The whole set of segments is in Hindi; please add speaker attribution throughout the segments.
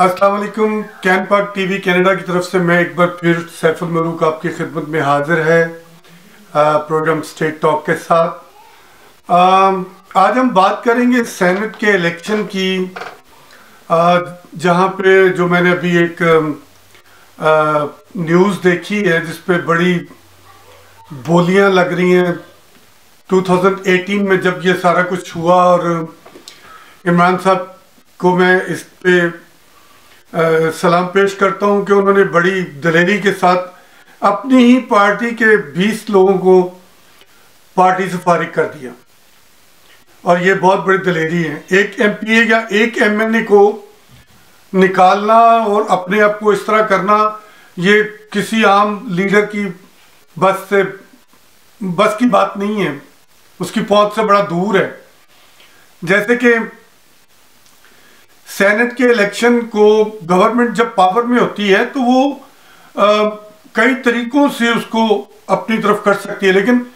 Speaker 1: अस्सलाम वालेकुम। कैन पाक टीवी कनाडा की तरफ से मैं एक बार फिर सैफुल मलूक आपकी खिदमत में हाजिर है प्रोग्राम स्टेट टॉक के साथ। आज हम बात करेंगे सेनेट के इलेक्शन की, जहां पे जो मैंने अभी एक न्यूज़ देखी है जिस पे बड़ी बोलियां लग रही हैं। 2018 में जब ये सारा कुछ हुआ और इमरान साहब को मैं इस पे सलाम पेश करता हूं कि उन्होंने बड़ी दलेरी के साथ अपनी ही पार्टी के 20 लोगों को पार्टी से फारिग कर दिया। और ये बहुत बड़ी दलेरी है। एक एमपीए या एक एमएनए को निकालना और अपने आप को इस तरह करना, ये किसी आम लीडर की बस की बात नहीं है, उसकी पहुंच से बड़ा दूर है। जैसे कि सेनेट के इलेक्शन को गवर्नमेंट जब पावर में होती है तो वो कई तरीकों से उसको अपनी तरफ कर सकती है, लेकिन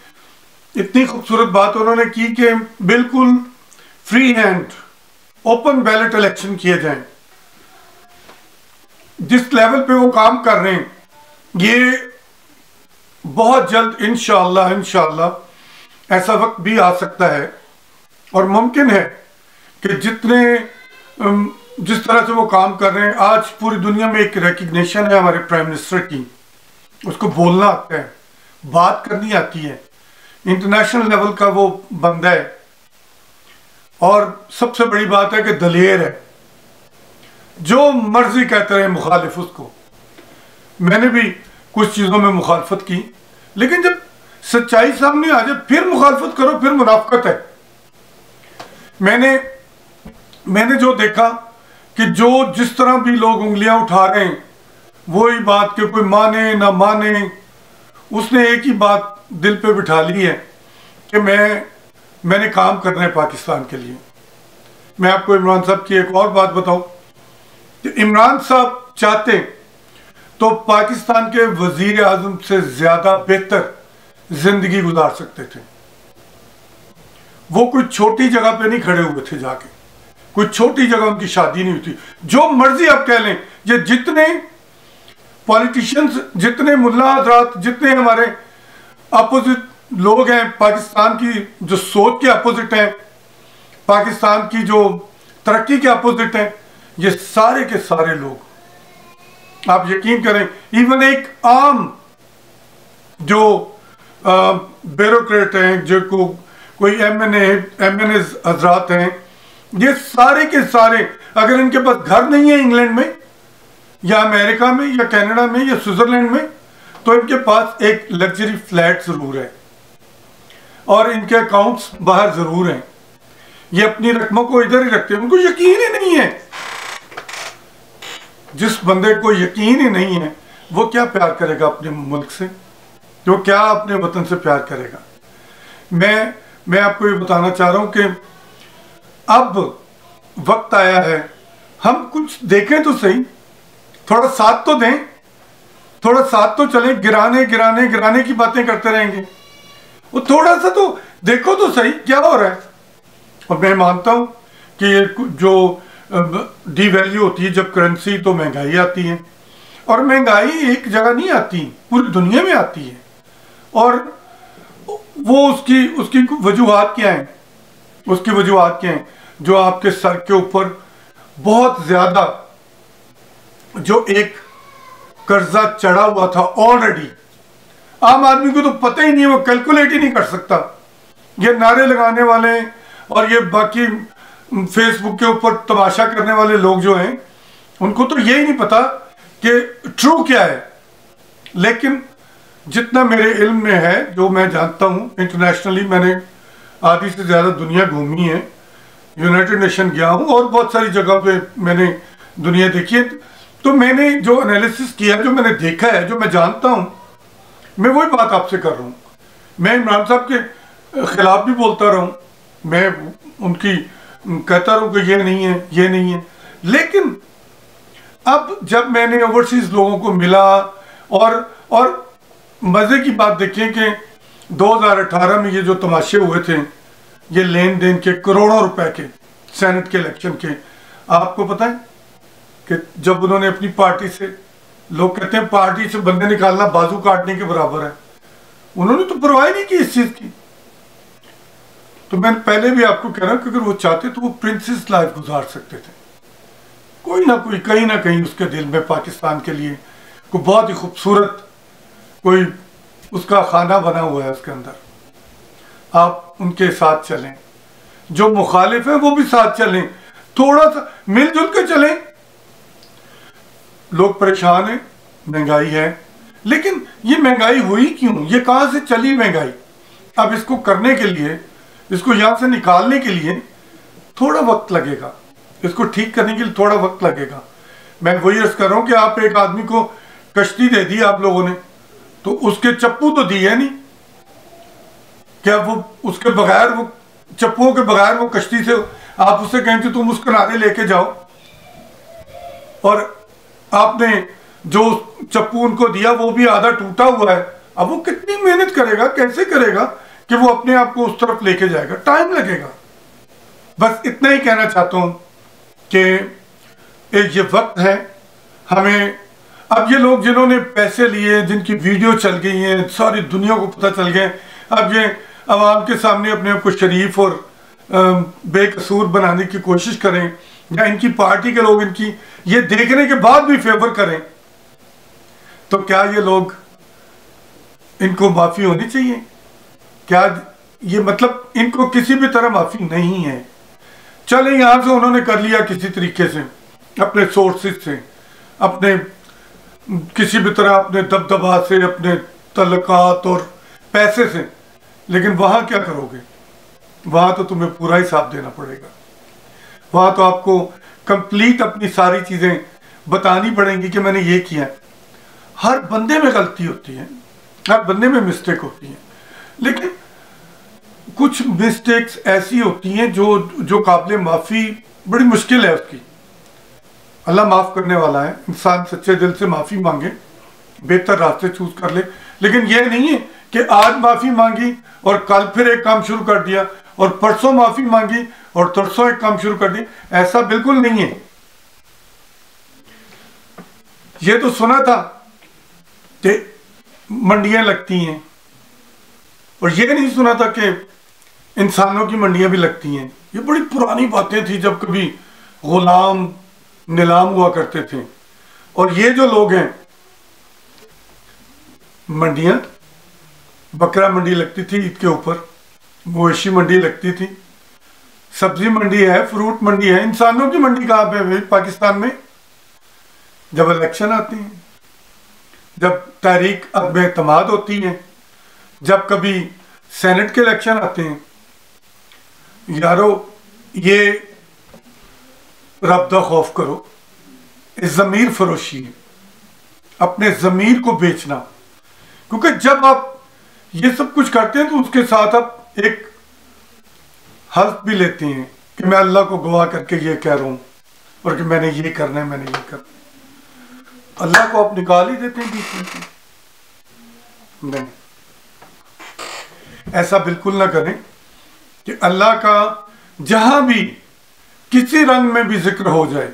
Speaker 1: इतनी खूबसूरत बात उन्होंने की कि बिल्कुल free hand open ballot election किए जाएं। जिस लेवल पे वो काम कर रहे हैं, ये बहुत जल्द इंशाअल्लाह ऐसा वक्त भी आ सकता है और मुमकिन है कि जिस तरह से वो काम कर रहे हैं, आज पूरी दुनिया में एक रिकग्निशन है हमारे प्राइम मिनिस्टर की। उसको बोलना आता है, बात करनी आती है, इंटरनेशनल लेवल का वो बंदा है और सबसे बड़ी बात है कि दलेर है। जो मर्जी कहते रहे मुखालिफ उसको। मैंने भी कुछ चीज़ों में मुखालफत की, लेकिन जब सच्चाई सामने आ जाए फिर मुखालफत करो, फिर मुनाफकत है। मैंने जो देखा कि जो जिस तरह भी लोग उंगलियां उठा रहे हैं, वही बात कि कोई माने ना माने, उसने एक ही बात दिल पे बिठा ली है कि मैंने काम करना है पाकिस्तान के लिए। मैं आपको इमरान साहब की एक और बात बताऊं कि इमरान साहब चाहते तो पाकिस्तान के वजीर आजम से ज्यादा बेहतर जिंदगी गुजार सकते थे। वो कोई छोटी जगह पे नहीं खड़े हुए थे, जाके कोई छोटी जगह उनकी शादी नहीं हुई थी। जो मर्जी आप कह लें, ये जितने पॉलिटिशियंस, जितने मुल्ला हजरात, जितने हमारे अपोजिट लोग हैं पाकिस्तान की, जो सोच के अपोजिट हैं, पाकिस्तान की जो तरक्की के अपोजिट हैं, ये सारे के सारे लोग, आप यकीन करें, इवन एक आम जो ब्यूरोक्रेट हैं, जो कोई एमएनए हजरात हैं, ये सारे के सारे अगर इनके पास घर नहीं है इंग्लैंड में या अमेरिका में या कनाडा में या स्विट्जरलैंड में, तो इनके पास एक लग्जरी फ्लैट जरूर है और इनके अकाउंट्स बाहर जरूर हैं। ये अपनी रकमों को इधर ही रखते हैं, उनको यकीन ही नहीं है। जिस बंदे को यकीन ही नहीं है, वो क्या प्यार करेगा अपने मुल्क से, वो क्या अपने वतन से प्यार करेगा। मैं आपको ये बताना चाह रहा हूं कि अब वक्त आया है, हम कुछ देखें तो सही, थोड़ा साथ तो दें, थोड़ा साथ तो चलें। गिराने की बातें करते रहेंगे, वो थोड़ा सा तो देखो तो सही क्या हो रहा है। और मैं मानता हूं कि ये जो डीवैल्यू होती है जब करेंसी, तो महंगाई आती है, और महंगाई एक जगह नहीं आती, पूरी दुनिया में आती है। और वो उसकी वजूहात क्या हैं, उसकी वजूहात क्या हैं? जो आपके सर के ऊपर बहुत ज्यादा जो एक कर्जा चढ़ा हुआ था ऑलरेडी, आम आदमी को तो पता ही नहीं है, वो कैलकुलेट ही नहीं कर सकता। ये नारे लगाने वाले और ये बाकी फेसबुक के ऊपर तमाशा करने वाले लोग जो हैं, उनको तो यही नहीं पता कि ट्रू क्या है। लेकिन जितना मेरे इल्म में है, जो मैं जानता हूं, इंटरनेशनली मैंने आधी से ज्यादा दुनिया घूमी है, यूनाइटेड नेशन गया हूं और बहुत सारी जगह पे मैंने दुनिया देखी है। तो मैंने जो एनालिसिस किया, जो मैंने देखा है, जो मैं जानता हूं, मैं वही बात आपसे कर रहा हूं। मैं इमरान साहब के खिलाफ भी बोलता रहूं, मैं उनकी कहता रहूं कि ये नहीं है, ये नहीं है। लेकिन अब जब मैंने ओवरसीज लोगों को मिला और मजे की बात देखें कि 2018 में ये जो तमाशे हुए थे, ये लेन देन के करोड़ों रुपए के सेनेट के इलेक्शन के, आपको पता है कि जब उन्होंने अपनी पार्टी से, लोग कहते हैं पार्टी से बंदे निकालना बाजू काटने के बराबर है, उन्होंने तो परवाह नहीं की इस चीज की। तो मैं पहले भी आपको कह रहा हूं कि अगर वो चाहते तो वो प्रिंसेस लाइफ गुजार सकते थे। कोई ना कोई कहीं ना कहीं उसके दिल में पाकिस्तान के लिए कोई बहुत ही खूबसूरत कोई उसका खाना बना हुआ है उसके अंदर। आप उनके साथ चलें, जो मुखालिफ है वो भी साथ चलें, थोड़ा सा मिलजुल के चलें। लोग परेशान हैं, महंगाई है, लेकिन ये महंगाई हुई क्यों, ये कहां से चली महंगाई? अब इसको करने के लिए, इसको यहां से निकालने के लिए थोड़ा वक्त लगेगा, इसको ठीक करने के लिए थोड़ा वक्त लगेगा। मैं वही अर्ज कर रहा हूं कि आप एक आदमी को कश्ती दे दी आप लोगों ने, तो उसके चप्पू तो दिए नहीं, क्या वो उसके बगैर, वो चप्पुओं के बगैर वो कश्ती से आप उससे कहें कि तुम उस किनारे लेके जाओ, और आपने जो चप्पू उनको दिया वो भी आधा टूटा हुआ है। अब वो कितनी मेहनत करेगा, कैसे करेगा कि वो अपने आप को उस तरफ लेके जाएगा? टाइम लगेगा। बस इतना ही कहना चाहता हूं कि ये वक्त है हमें। अब ये लोग जिन्होंने पैसे लिए, जिनकी वीडियो चल गई है, सारी दुनिया को पता चल गया, अब ये आवाम के सामने अपने आप को शरीफ और बेकसूर बनाने की कोशिश करें, या इनकी पार्टी के लोग इनकी ये देखने के बाद भी फेवर करें, तो क्या ये लोग, इनको माफी होनी चाहिए? क्या ये मतलब इनको किसी भी तरह माफी नहीं है? चले यहां से उन्होंने कर लिया किसी तरीके से, अपने सोर्सेज से, अपने किसी भी तरह अपने दबदबा से, अपने तलकात और पैसे से, लेकिन वहां क्या करोगे? वहां तो तुम्हें पूरा हिसाब देना पड़ेगा। वहां तो आपको कंप्लीट अपनी सारी चीजें बतानी पड़ेंगी कि मैंने ये किया। हर बंदे में गलती होती है, हर बंदे में मिस्टेक होती है, लेकिन कुछ मिस्टेक्स ऐसी होती हैं जो काबिल माफी बड़ी मुश्किल है उसकी। अल्लाह माफ करने वाला है, इंसान सच्चे दिल से माफी मांगे, बेहतर रास्ते चूज कर ले। लेकिन यह नहीं है कि आज माफी मांगी और कल फिर एक काम शुरू कर दिया, और परसों माफी मांगी और तरसों एक काम शुरू कर दिया। ऐसा बिल्कुल नहीं है। ये तो सुना था कि मंडियां लगती हैं, और ये नहीं सुना था कि इंसानों की मंडियां भी लगती हैं। ये बड़ी पुरानी बातें थी, जब कभी गुलाम नीलाम हुआ करते थे। और ये जो लोग हैं, मंडियां, बकरा मंडी लगती थी ईद के ऊपर, मवेशी मंडी लगती थी, सब्जी मंडी है, फ्रूट मंडी है। इंसानों की मंडी कहां पे है पाकिस्तान में? जब इलेक्शन आते हैं, जब तहरीक अदम एतमाद होती है, जब कभी सेनेट के इलेक्शन आते हैं। यारो, ये रब दा खौफ करो, ज़मीर फरोशी है, अपने ज़मीर को बेचना। क्योंकि जब आप ये सब कुछ करते हैं तो उसके साथ आप एक हल्फ भी लेते हैं कि मैं अल्लाह को गवाह करके ये कह रहा हूं, और कि मैंने ये करना है, मैंने ये करना है। अल्लाह को आप निकाल ही देते हैं बीच में से। नहीं, ऐसा बिल्कुल ना करें कि अल्लाह का जहां भी किसी रंग में भी जिक्र हो जाए,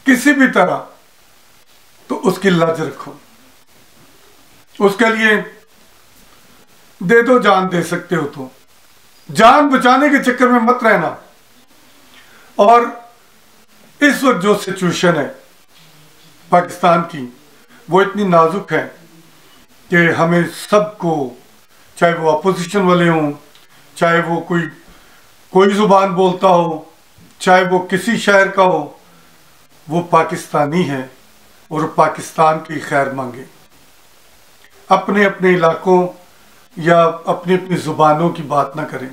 Speaker 1: किसी भी तरह, तो उसकी लाज रखो, उसके लिए दे दो, जान दे सकते हो तो। जान बचाने के चक्कर में मत रहना। और इस वक्त जो सिचुएशन है पाकिस्तान की, वो इतनी नाजुक है कि हमें सबको, चाहे वो अपोजिशन वाले हों, चाहे वो कोई जुबान बोलता हो, चाहे वो किसी शहर का हो, वो पाकिस्तानी है और पाकिस्तान की खैर मांगे। अपने अपने इलाकों या अपनी अपनी जुबानों की बात ना करें।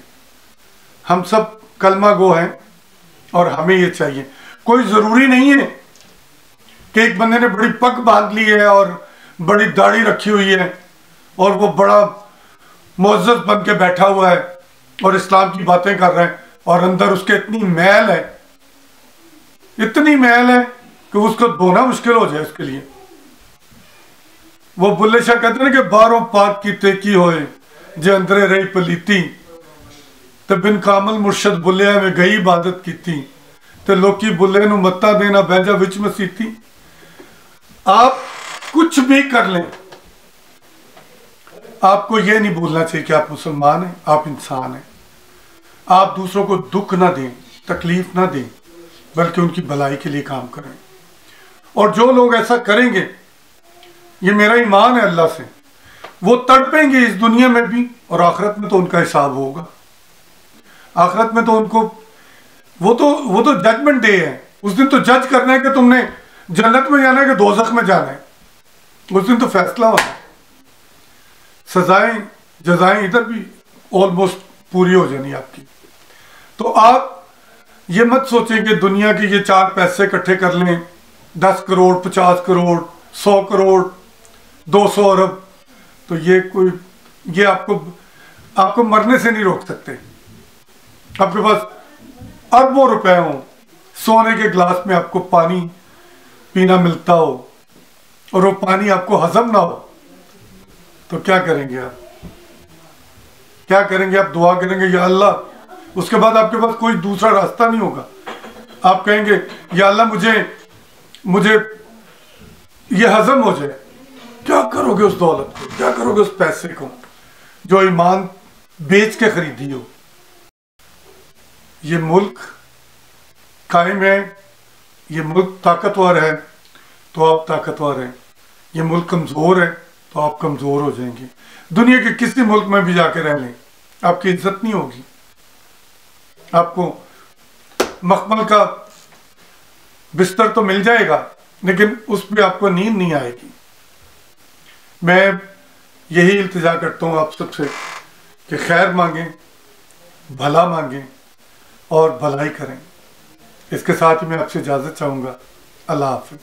Speaker 1: हम सब कलमा गो हैं और हमें ये चाहिए। कोई ज़रूरी नहीं है कि एक बंदे ने बड़ी पग बांध ली है और बड़ी दाढ़ी रखी हुई है और वो बड़ा मुअज़्ज़ज़ बन के बैठा हुआ है और इस्लाम की बातें कर रहे हैं, और अंदर उसके इतनी मैल है, इतनी मैल है कि उसको धोना मुश्किल हो जाए उसके लिए। वो बुल्ले शाह कहते हैं कि बारों पाक की तेकी होए जे अंदरे रही पलीती, तो बिन कामल मुर्शद बुलिया में गई इबादत की थी, तो लोकी बुल्ले नु मत्ता देना बैजा विच मसीती। आप कुछ भी कर लें, आपको यह नहीं भूलना चाहिए कि आप मुसलमान हैं, आप इंसान हैं। आप दूसरों को दुख ना दें, तकलीफ ना दें, बल्कि उनकी भलाई के लिए काम करें। और जो लोग ऐसा करेंगे, ये मेरा ईमान है अल्लाह से, वो तड़पेंगे इस दुनिया में भी और आखिरत में तो उनका हिसाब होगा। आखिरत में तो उनको वो तो जजमेंट डे है। उस दिन तो जज करना है कि तुमने जन्नत में जाना है कि दोज़ख में जाना है। उस दिन तो फैसला होना है। सजाएं जजाएं इधर भी ऑलमोस्ट पूरी हो जानी आपकी। तो आप ये मत सोचें कि दुनिया के ये 4 पैसे इकट्ठे कर लें, 10 करोड़ 50 करोड़ 100 करोड़ 200 अरब, तो ये आपको मरने से नहीं रोक सकते। आपके पास अरबों रुपए हो, सोने के गिलास में आपको पानी पीना मिलता हो और वो पानी आपको हजम ना हो, तो क्या करेंगे आप? क्या करेंगे आप? दुआ करेंगे या अल्लाह। उसके बाद आपके पास कोई दूसरा रास्ता नहीं होगा। आप कहेंगे या अल्लाह मुझे ये हजम हो जाए। क्या करोगे उस दौलत को? क्या करोगे उस पैसे को जो ईमान बेच के खरीदी हो? ये मुल्क कायम है, ये मुल्क ताकतवर है तो आप ताकतवर हैं। ये मुल्क कमज़ोर है तो आप कमज़ोर हो जाएंगे। दुनिया के किसी मुल्क में भी जाके रह लें, आपकी इज्जत नहीं होगी। आपको मखमल का बिस्तर तो मिल जाएगा, लेकिन उस पर आपको नींद नहीं आएगी। मैं यही इल्तिजा करता हूँ आप सबसे कि खैर मांगें, भला मांगें और भलाई करें। इसके साथ ही मैं आपसे इजाज़त चाहूँगा। अल्लाह हाफ़िज़।